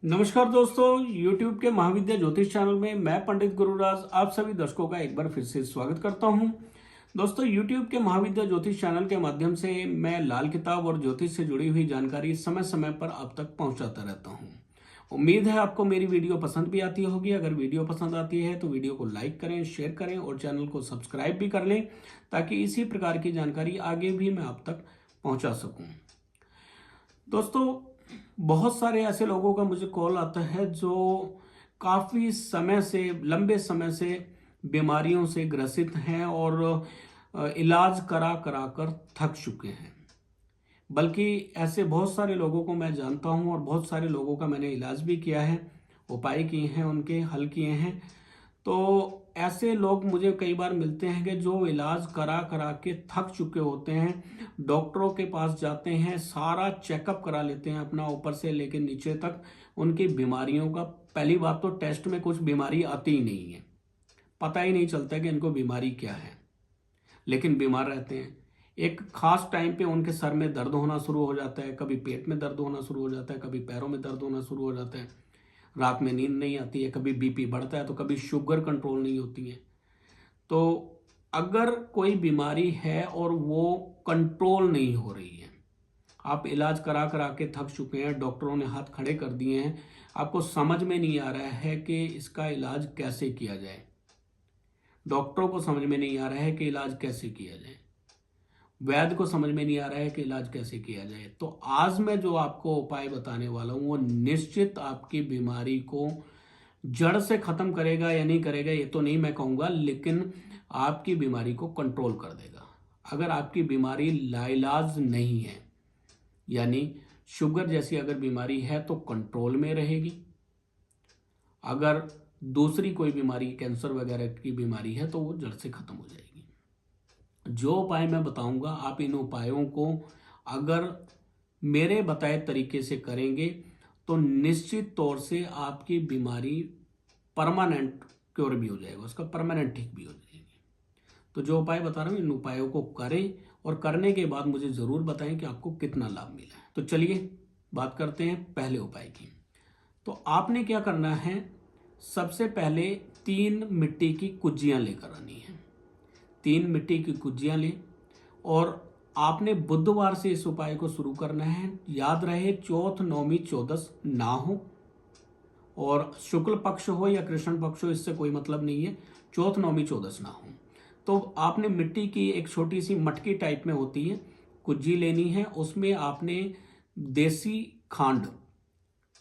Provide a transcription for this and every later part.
नमस्कार दोस्तों, YouTube के महाविद्या ज्योतिष चैनल में मैं पंडित गुरुराज आप सभी दर्शकों का एक बार फिर से स्वागत करता हूं। दोस्तों, YouTube के महाविद्या ज्योतिष चैनल के माध्यम से मैं लाल किताब और ज्योतिष से जुड़ी हुई जानकारी समय समय पर आप तक पहुंचाता रहता हूं। उम्मीद है आपको मेरी वीडियो पसंद भी आती होगी। अगर वीडियो पसंद आती है तो वीडियो को लाइक करें, शेयर करें और चैनल को सब्सक्राइब भी कर लें, ताकि इसी प्रकार की जानकारी आगे भी मैं आप तक पहुंचा सकूं। दोस्तों, बहुत सारे ऐसे लोगों का मुझे कॉल आता है जो काफ़ी समय से, लंबे समय से बीमारियों से ग्रसित हैं और इलाज करा करा कर थक चुके हैं। बल्कि ऐसे बहुत सारे लोगों को मैं जानता हूं और बहुत सारे लोगों का मैंने इलाज भी किया है, उपाय किए हैं, उनके हल किए हैं। तो ऐसे लोग मुझे कई बार मिलते हैं कि जो इलाज करा करा के थक चुके होते हैं, डॉक्टरों के पास जाते हैं, सारा चेकअप करा लेते हैं अपना ऊपर से लेकर नीचे तक, उनकी बीमारियों का। पहली बात तो टेस्ट में कुछ बीमारी आती ही नहीं है, पता ही नहीं चलता कि इनको बीमारी क्या है, लेकिन बीमार रहते हैं। एक खास टाइम पे उनके सर में दर्द होना शुरू हो जाता है, कभी पेट में दर्द होना शुरू हो जाता है, कभी पैरों में दर्द होना शुरू हो जाता है, रात में नींद नहीं आती है, कभी बीपी बढ़ता है तो कभी शुगर कंट्रोल नहीं होती है। तो अगर कोई बीमारी है और वो कंट्रोल नहीं हो रही है, आप इलाज करा करा के थक चुके हैं, डॉक्टरों ने हाथ खड़े कर दिए हैं, आपको समझ में नहीं आ रहा है कि इसका इलाज कैसे किया जाए, डॉक्टरों को समझ में नहीं आ रहा है कि इलाज कैसे किया जाए, वैद्य को समझ में नहीं आ रहा है कि इलाज कैसे किया जाए, तो आज मैं जो आपको उपाय बताने वाला हूं वो निश्चित आपकी बीमारी को जड़ से खत्म करेगा या नहीं करेगा ये तो नहीं मैं कहूंगा, लेकिन आपकी बीमारी को कंट्रोल कर देगा। अगर आपकी बीमारी लाइलाज नहीं है, यानी शुगर जैसी अगर बीमारी है तो कंट्रोल में रहेगी। अगर दूसरी कोई बीमारी, कैंसर वगैरह की बीमारी है, तो वो जड़ से खत्म हो जाएगी। जो उपाय मैं बताऊंगा, आप इन उपायों को अगर मेरे बताए तरीके से करेंगे तो निश्चित तौर से आपकी बीमारी परमानेंट क्योर भी हो जाएगा, उसका परमानेंट ठीक भी हो जाएगी। तो जो उपाय बता रहा हूँ, इन उपायों को करें और करने के बाद मुझे ज़रूर बताएं कि आपको कितना लाभ मिला है। तो चलिए बात करते हैं पहले उपाय की। तो आपने क्या करना है, सबसे पहले 3 मिट्टी की कुज्जियाँ लेकर आनी है। 3 मिट्टी की कुज्जियाँ लें और आपने बुधवार से इस उपाय को शुरू करना है। याद रहे, चौथ, नौमी, चौदस ना हो और शुक्ल पक्ष हो या कृष्ण पक्ष हो, इससे कोई मतलब नहीं है, चौथ, नौमी, चौदस ना हो। तो आपने मिट्टी की एक छोटी सी मटकी टाइप में होती है कुज्जी लेनी है, उसमें आपने देसी खांड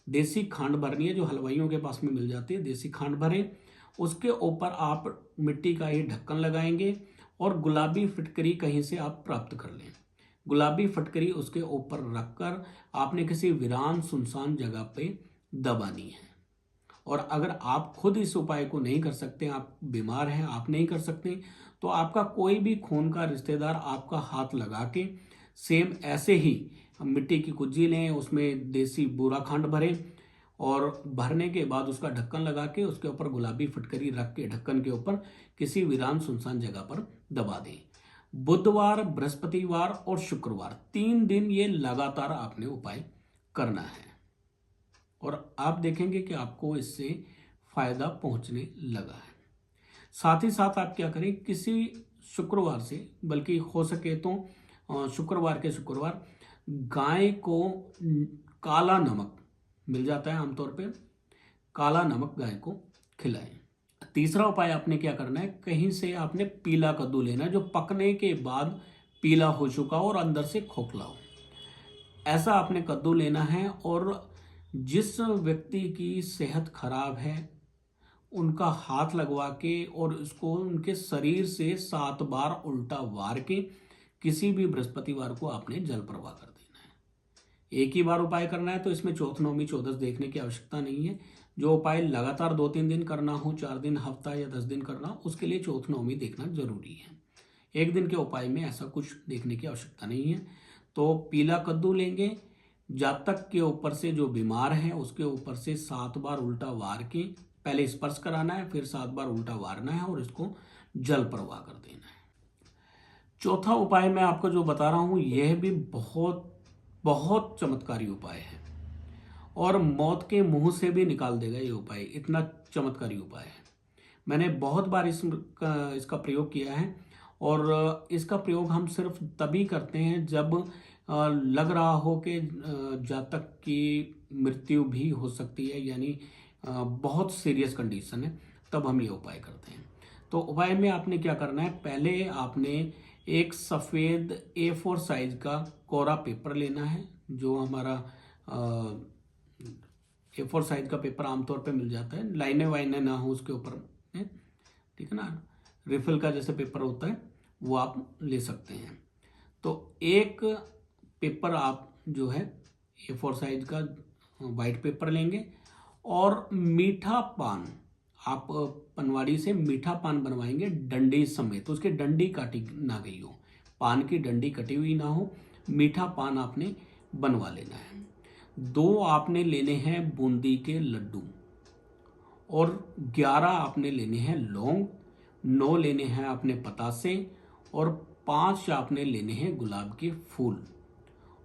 देसी खांड भरनी है, जो हलवाइयों के पास में मिल जाती है, देसी खांड भरें। उसके ऊपर आप मिट्टी का ही ढक्कन लगाएंगे और गुलाबी फिटकरी कहीं से आप प्राप्त कर लें। गुलाबी फिटकरी उसके ऊपर रखकर आपने किसी वीरान सुनसान जगह पे दबानी है। और अगर आप खुद इस उपाय को नहीं कर सकते, आप बीमार हैं, आप नहीं कर सकते, तो आपका कोई भी खून का रिश्तेदार आपका हाथ लगा के सेम ऐसे ही मिट्टी की कुज्जी लें, उसमें देसी बूरा खांड भरें और भरने के बाद उसका ढक्कन लगा के उसके ऊपर गुलाबी फिटकरी रख के ढक्कन के ऊपर किसी वीरान सुनसान जगह पर दबा दें। बुधवार, बृहस्पतिवार और शुक्रवार 3 दिन ये लगातार आपने उपाय करना है और आप देखेंगे कि आपको इससे फायदा पहुंचने लगा है। साथ ही साथ आप क्या करें, किसी शुक्रवार से, बल्कि हो सके तो शुक्रवार के शुक्रवार गाय को काला नमक मिल जाता है आमतौर पे, काला नमक गाय को खिलाएं। तीसरा उपाय आपने क्या करना है, कहीं से आपने पीला कद्दू लेना है जो पकने के बाद पीला हो चुका हो और अंदर से खोखला हो। ऐसा आपने कद्दू लेना है और जिस व्यक्ति की सेहत खराब है उनका हाथ लगवा के और उसको उनके शरीर से 7 बार उल्टा वार के किसी भी बृहस्पतिवार को आपने जल प्रवाह कर देना है। एक ही बार उपाय करना है, तो इसमें चौथ, नौमी, चौदस देखने की आवश्यकता नहीं है। जो उपाय लगातार 2-3 दिन करना हो, 4 दिन, हफ्ता या 10 दिन करना हो, उसके लिए चौथ, नौमी देखना जरूरी है। एक दिन के उपाय में ऐसा कुछ देखने की आवश्यकता नहीं है। तो पीला कद्दू लेंगे, जातक के ऊपर से, जो बीमार है उसके ऊपर से 7 बार उल्टा वार के पहले स्पर्श कराना है, फिर 7 बार उल्टा वारना है और इसको जल प्रवाह कर देना है। चौथा उपाय मैं आपको जो बता रहा हूं, यह भी बहुत बहुत चमत्कारी उपाय है और मौत के मुंह से भी निकाल देगा ये उपाय। इतना चमत्कारी उपाय है। मैंने बहुत बार इसका प्रयोग किया है और इसका प्रयोग हम सिर्फ तभी करते हैं जब लग रहा हो कि जातक की मृत्यु भी हो सकती है, यानी बहुत सीरियस कंडीशन है, तब हम ये उपाय करते हैं। तो उपाय में आपने क्या करना है, पहले आपने एक सफ़ेद A4 साइज का कोरा पेपर लेना है। जो हमारा A4 साइज का पेपर आमतौर पे मिल जाता है, लाइनें वाइनें ना हो उसके ऊपर, ठीक है ना, रिफिल का जैसे पेपर होता है वो आप ले सकते हैं। तो एक पेपर आप जो है A4 साइज का वाइट पेपर लेंगे और मीठा पान, आप पनवाड़ी से मीठा पान बनवाएंगे डंडी समेत, तो उसकी डंडी काटी ना गई हो, पान की डंडी कटी हुई ना हो, मीठा पान आपने बनवा लेना है। 2 आपने लेने हैं बूंदी के लड्डू और 11 आपने लेने हैं लौंग, 9 लेने हैं आपने पतासे और 5 आपने लेने हैं गुलाब के फूल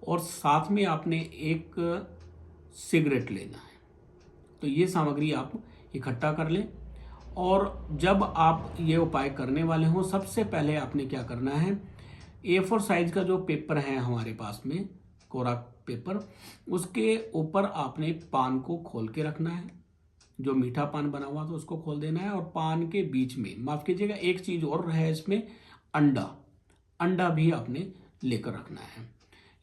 और साथ में आपने एक सिगरेट लेना है। तो ये सामग्री आप इकट्ठा कर लें और जब आप ये उपाय करने वाले हों, सबसे पहले आपने क्या करना है, A4 साइज का जो पेपर है हमारे पास में, कोरा पेपर, उसके ऊपर आपने पान को खोल के रखना है। जो मीठा पान बना हुआ था उसको खोल देना है और पान के बीच में, माफ कीजिएगा एक चीज और है इसमें, अंडा भी आपने लेकर रखना है।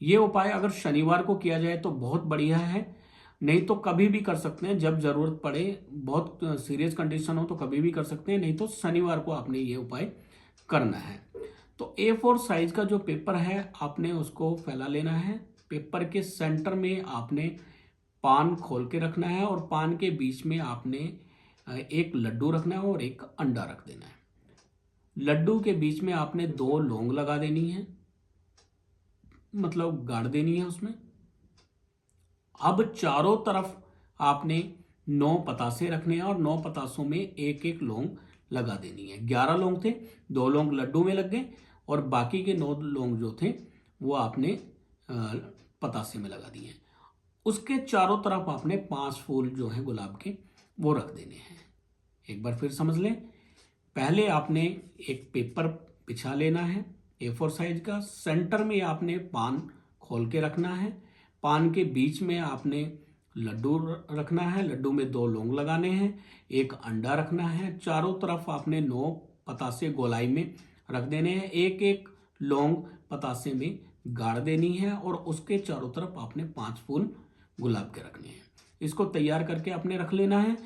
ये उपाय अगर शनिवार को किया जाए तो बहुत बढ़िया है, नहीं तो कभी भी कर सकते हैं, जब जरूरत पड़े, बहुत सीरियस कंडीशन हो तो कभी भी कर सकते हैं, नहीं तो शनिवार को आपने ये उपाय करना है। तो A4 साइज का जो पेपर है आपने उसको फैला लेना है। पेपर के सेंटर में आपने पान खोल के रखना है और पान के बीच में आपने एक लड्डू रखना है और एक अंडा रख देना है। लड्डू के बीच में आपने 2 लौंग लगा देनी है, मतलब गाड़ देनी है उसमें। अब चारों तरफ आपने 9 पतासे रखने हैं और 9 पतासों में एक एक लौंग लगा देनी है। 11 लौंग थे, 2 लौंग लड्डू में लग गए और बाकी के 9 लौंग जो थे वो आपने पतासे में लगा दिए। उसके चारों तरफ आपने 5 फूल जो है गुलाब के वो रख देने हैं। एक बार फिर समझ लें, पहले आपने एक पेपर बिछा लेना है A4 साइज का, सेंटर में आपने पान खोल के रखना है, पान के बीच में आपने लड्डू रखना है, लड्डू में 2 लौंग लगाने हैं, एक अंडा रखना है, चारों तरफ आपने 9 पतासे गोलाई में रख देने हैं, एक एक लौंग पतासे में गाड़ देनी है और उसके चारों तरफ आपने 5 फूल गुलाब के रखने हैं। इसको तैयार करके आपने रख लेना है।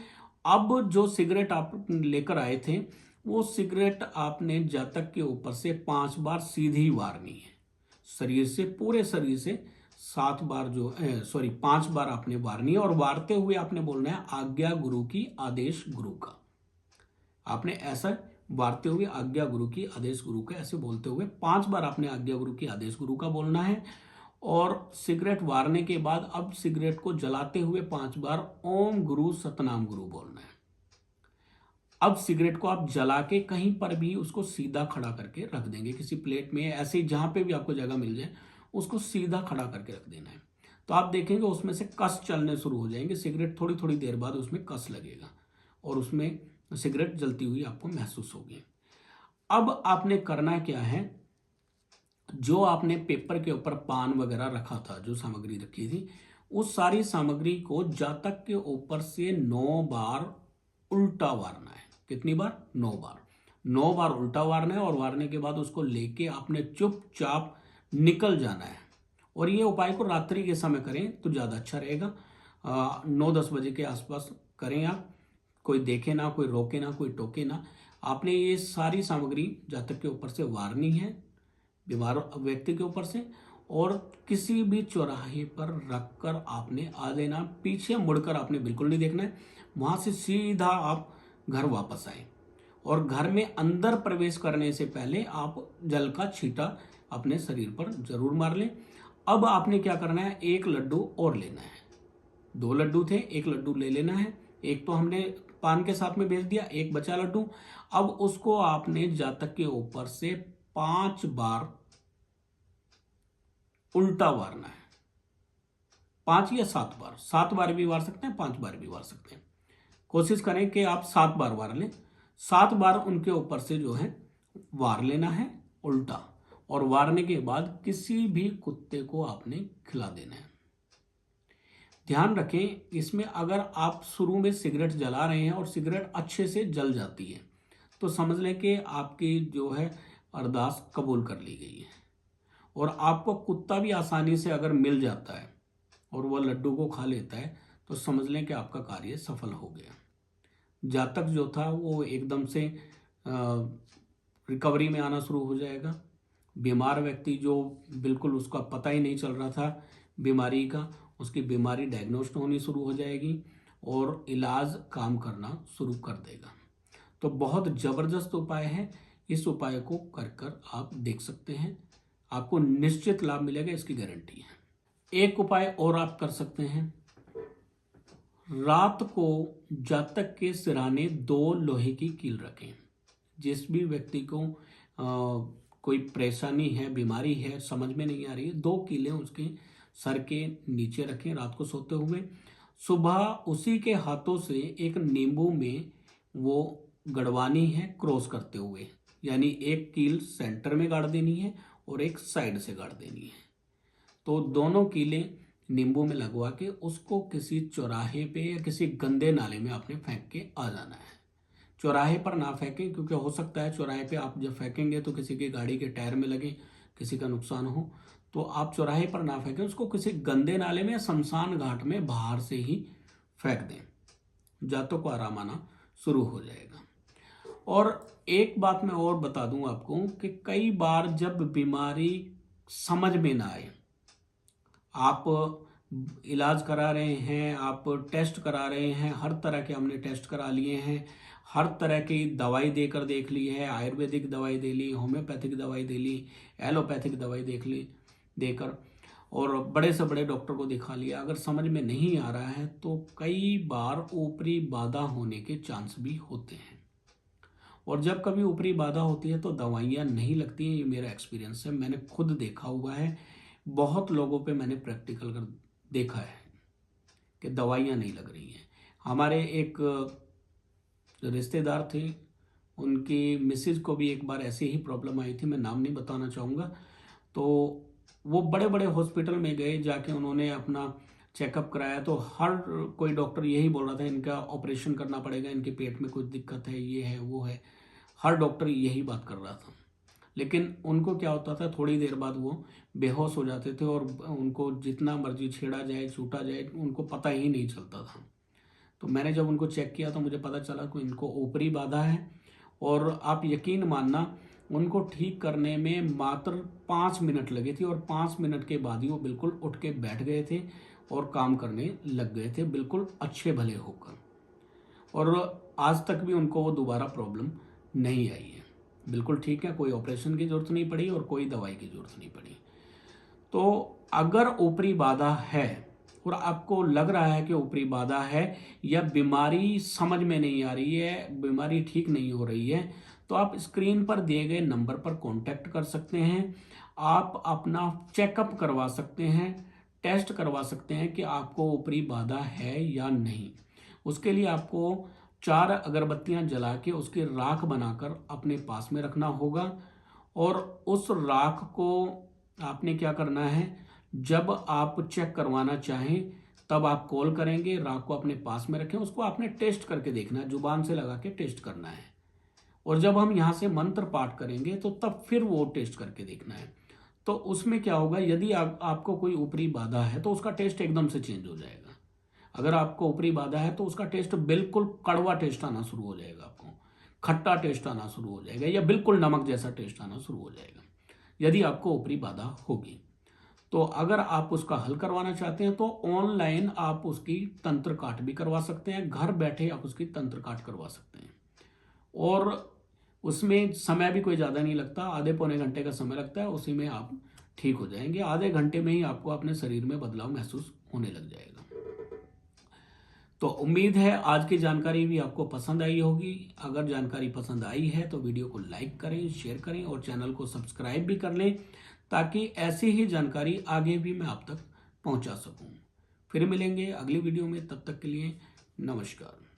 अब जो सिगरेट आप लेकर आए थे वो सिगरेट आपने जातक के ऊपर से 5 बार सीधी वारनी है, शरीर से, पूरे शरीर से 7 बार जो 5 बार आपने वारनी है और वारते हुए आपने बोलना है आज्ञा गुरु की आदेश गुरु का। आपने ऐसा वारते हुए आज्ञा गुरु की आदेश गुरु का, ऐसे बोलते हुए 5 बार आपने आज्ञा गुरु की आदेश गुरु का बोलना है। और सिगरेट वारने के बाद अब सिगरेट को जलाते हुए 5 बार ओम गुरु सतनाम गुरु बोलना है। अब सिगरेट को आप जला के कहीं पर भी उसको सीधा खड़ा करके रख देंगे, किसी प्लेट में, ऐसे जहां पे भी आपको जगह मिल जाए उसको सीधा खड़ा करके रख देना है। तो आप देखेंगे उसमें से कस चलने शुरू हो जाएंगे, सिगरेट थोड़ी थोड़ी देर बाद उसमें कस लगेगा और उसमें सिगरेट जलती हुई आपको महसूस होगी। अब आपने करना क्या है, जो आपने पेपर के ऊपर पान वगैरह रखा था, जो सामग्री रखी थी, उस सारी सामग्री को जातक के ऊपर से 9 बार उल्टा वारना है। कितनी बार? 9 बार। 9 बार उल्टा वारना है और वारने के बाद उसको लेके आपने चुपचाप निकल जाना है। और ये उपाय को रात्रि के समय करें तो ज़्यादा अच्छा रहेगा। 9-10 बजे के आसपास करें आप, कोई देखे ना, कोई रोके ना, कोई टोके ना। आपने ये सारी सामग्री जातक के ऊपर से वारनी है, बीमार व्यक्ति के ऊपर से, और किसी भी चौराहे पर रखकर आपने आ देना। पीछे मुड़कर आपने बिल्कुल नहीं देखना है, वहां से सीधा आप घर वापस आए और घर में अंदर प्रवेश करने से पहले आप जल का छींटा अपने शरीर पर जरूर मार लें। अब आपने क्या करना है, एक लड्डू और लेना है। 2 लड्डू थे, एक लड्डू ले लेना है, एक तो हमने पान के साथ में भेज दिया, एक बचा लड्डू। अब उसको आपने जातक के ऊपर से 5 बार उल्टा वारना है। 5 या 7 बार, 7 बार भी वार सकते हैं, 5 बार भी वार सकते हैं। कोशिश करें कि आप 7 बार वार लें। 7 बार उनके ऊपर से जो है वार लेना है उल्टा, और वारने के बाद किसी भी कुत्ते को आपने खिला देना है। ध्यान रखें, इसमें अगर आप शुरू में सिगरेट जला रहे हैं और सिगरेट अच्छे से जल जाती है तो समझ लें कि आपकी जो है अरदास कबूल कर ली गई है। और आपको कुत्ता भी आसानी से अगर मिल जाता है और वह लड्डू को खा लेता है तो समझ लें कि आपका कार्य सफल हो गया। जातक जो था वो एकदम से रिकवरी में आना शुरू हो जाएगा। बीमार व्यक्ति जो बिल्कुल उसका पता ही नहीं चल रहा था बीमारी का, उसकी बीमारी डायग्नोस्ट होनी शुरू हो जाएगी और इलाज काम करना शुरू कर देगा। तो बहुत ज़बरदस्त उपाय है, इस उपाय को कर कर आप देख सकते हैं, आपको निश्चित लाभ मिलेगा, इसकी गारंटी है। एक उपाय और आप कर सकते हैं, रात को जातक के सिरहाने 2 लोहे की कील रखें। जिस भी व्यक्ति को कोई परेशानी है, बीमारी है, समझ में नहीं आ रही है, 2 कीलें उसके सर के नीचे रखें रात को सोते हुए। सुबह उसी के हाथों से एक नींबू में वो गड़वानी है क्रॉस करते हुए, यानी एक कील सेंटर में गाड़ देनी है और एक साइड से गाड़ देनी है। तो दोनों कीलें नींबू में लगवा के उसको किसी चौराहे पे या किसी गंदे नाले में आपने फेंक के आ जाना है। चौराहे पर ना फेंकें, क्योंकि हो सकता है चौराहे पे आप जब फेंकेंगे तो किसी की गाड़ी के टायर में लगे, किसी का नुकसान हो। तो आप चौराहे पर ना फेंकें, उसको किसी गंदे नाले में या शमशान घाट में बाहर से ही फेंक दें, जातों को आराम आना शुरू हो जाएगा। और एक बात मैं और बता दूं आपको कि कई बार जब बीमारी समझ में ना आए, आप इलाज करा रहे हैं, आप टेस्ट करा रहे हैं, हर तरह के हमने टेस्ट करा लिए हैं, हर तरह की दवाई देकर देख ली है, आयुर्वेदिक दवाई दे ली, होम्योपैथिक दवाई दे ली, एलोपैथिक दवाई देख ली देकर, और बड़े से बड़े डॉक्टर को दिखा लिया, अगर समझ में नहीं आ रहा है तो कई बार ऊपरी बाधा होने के चांस भी होते हैं। और जब कभी ऊपरी बाधा होती है तो दवाइयाँ नहीं लगती हैं, ये मेरा एक्सपीरियंस है, मैंने खुद देखा हुआ है, बहुत लोगों पे मैंने प्रैक्टिकल कर देखा है कि दवाइयाँ नहीं लग रही हैं। हमारे एक रिश्तेदार थे, उनकी मिसेज को भी एक बार ऐसी ही प्रॉब्लम आई थी, मैं नाम नहीं बताना चाहूँगा। तो वो बड़े बड़े हॉस्पिटल में गए, जाके उन्होंने अपना चेकअप कराया तो हर कोई डॉक्टर यही बोल रहा था इनका ऑपरेशन करना पड़ेगा, इनके पेट में कुछ दिक्कत है, ये है वो है, हर डॉक्टर यही बात कर रहा था। लेकिन उनको क्या होता था, थोड़ी देर बाद वो बेहोश हो जाते थे और उनको जितना मर्जी छेड़ा जाए छूटा जाए उनको पता ही नहीं चलता था। तो मैंने जब उनको चेक किया तो मुझे पता चला कि इनको ऊपरी बाधा है, और आप यकीन मानना उनको ठीक करने में मात्र 5 मिनट लगे थे, और 5 मिनट के बाद ही वो बिल्कुल उठ के बैठ गए थे और काम करने लग गए थे, बिल्कुल अच्छे भले होकर। और आज तक भी उनको वो दोबारा प्रॉब्लम नहीं आई है, बिल्कुल ठीक है, कोई ऑपरेशन की जरूरत नहीं पड़ी और कोई दवाई की जरूरत नहीं पड़ी। तो अगर ऊपरी बाधा है और आपको लग रहा है कि ऊपरी बाधा है या बीमारी समझ में नहीं आ रही है, बीमारी ठीक नहीं हो रही है, तो आप स्क्रीन पर दिए गए नंबर पर कांटेक्ट कर सकते हैं। आप अपना चेकअप करवा सकते हैं, टेस्ट करवा सकते हैं कि आपको ऊपरी बाधा है या नहीं। उसके लिए आपको 4 अगरबत्तियां जला के उसकी राख बनाकर अपने पास में रखना होगा, और उस राख को आपने क्या करना है, जब आप चेक करवाना चाहें तब आप कॉल करेंगे, राख को अपने पास में रखें, उसको आपने टेस्ट करके देखना है, जुबान से लगा के टेस्ट करना है। और जब हम यहाँ से मंत्र पाठ करेंगे तो तब फिर वो टेस्ट करके देखना है। तो उसमें क्या होगा, यदि आपको कोई ऊपरी बाधा है तो उसका टेस्ट एकदम से चेंज हो जाएगा। अगर आपको ऊपरी बाधा है तो उसका टेस्ट बिल्कुल कड़वा टेस्ट आना शुरू हो जाएगा, आपको खट्टा टेस्ट आना शुरू हो जाएगा, या बिल्कुल नमक जैसा टेस्ट आना शुरू हो जाएगा यदि आपको ऊपरी बाधा होगी। तो अगर आप उसका हल करवाना चाहते हैं तो ऑनलाइन आप उसकी तंत्र काट भी करवा सकते हैं, घर बैठे आप उसकी तंत्र काट करवा सकते हैं, और उसमें समय भी कोई ज़्यादा नहीं लगता, आधे पौने घंटे का समय लगता है, उसी में आप ठीक हो जाएंगे। आधे घंटे में ही आपको अपने शरीर में बदलाव महसूस होने लग जाएगा। तो उम्मीद है आज की जानकारी भी आपको पसंद आई होगी। अगर जानकारी पसंद आई है तो वीडियो को लाइक करें, शेयर करें और चैनल को सब्सक्राइब भी कर लें, ताकि ऐसी ही जानकारी आगे भी मैं आप तक पहुंचा सकूं। फिर मिलेंगे अगली वीडियो में, तब तक के लिए नमस्कार।